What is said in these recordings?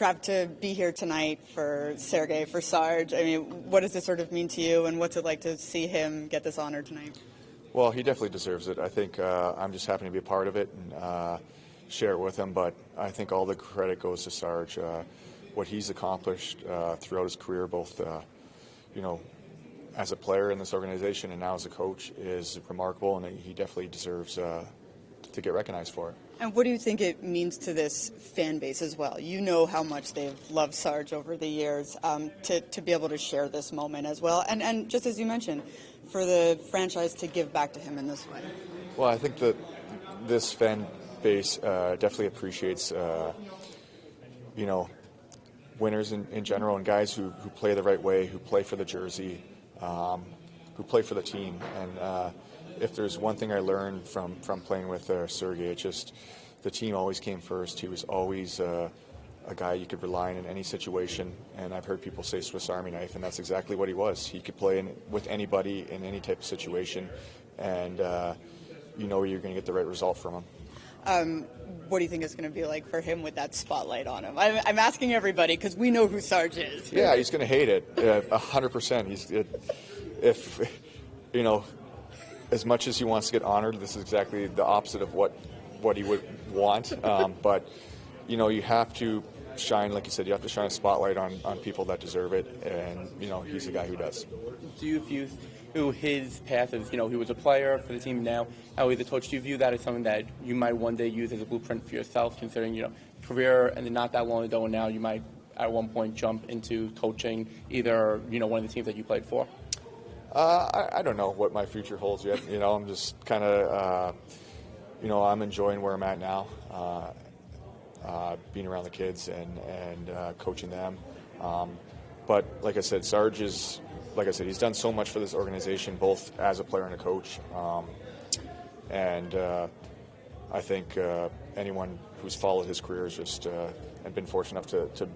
Proud to be here tonight for Sergei, for Sarge. I mean, what does this sort of mean to you, and what's it like to see him get this honor tonight? Well, he definitely deserves it. I think I'm just happy to be a part of it and share it with him, but I think all the credit goes to Sarge. What he's accomplished throughout his career, both as a player in this organization and now as a coach, is remarkable, and he definitely deserves to get recognized for it. And what do you think it means to this fan base as well? You know how much they've loved Sarge over the years, to be able to share this moment as well. And just as you mentioned, for the franchise to give back to him in this way. Well, I think that this fan base definitely appreciates, winners in general, and guys who play the right way, who play for the jersey, who play for the team. And if there's one thing I learned from playing with Sergei, it's just the team always came first. He was always a guy you could rely on in any situation, and I've heard people say Swiss Army knife, and that's exactly what he was. He could play with anybody in any type of situation, and you're going to get the right result from him. What do you think it's going to be like for him with that spotlight on him? I'm asking everybody because we know who Sarge is. Yeah, he's going to hate it, 100%. As much as he wants to get honored, this is exactly the opposite of what he would want. But you have to shine, like you said, you have to shine a spotlight on people that deserve it, and he's a guy who does. Do you view his path as, he was a player for the team, now how he's a coach? Do you view that as something that you might one day use as a blueprint for yourself, considering, career, and then not that long ago, and now you might at one point jump into coaching either, one of the teams that you played for? I don't know what my future holds yet. I'm just kind of, I'm enjoying where I'm at now, being around the kids and coaching them. But like I said, Sarge is, he's done so much for this organization, both as a player and a coach. And I think anyone who's followed his career has just and been fortunate enough to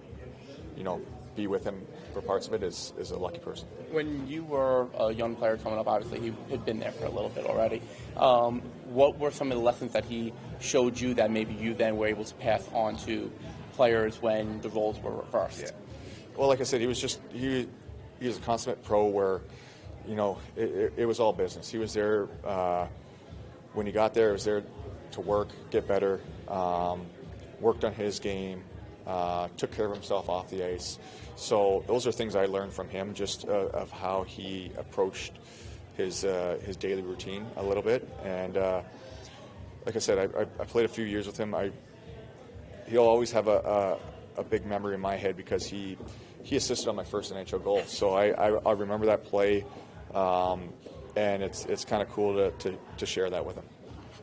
be with him for parts of it is a lucky person. When you were a young player coming up, obviously he had been there for a little bit already. What were some of the lessons that he showed you that maybe you then were able to pass on to players when the roles were reversed? Yeah. Well, like I said, he was a consummate pro where, it was all business. He was there when he got there. He was there to work, get better, worked on his game, took care of himself off the ice. So those are things I learned from him, just of how he approached his daily routine a little bit. And like I said, I played a few years with him. He'll always have a big memory in my head because he assisted on my first NHL goal. So I remember that play, and it's kind of cool to share that with him.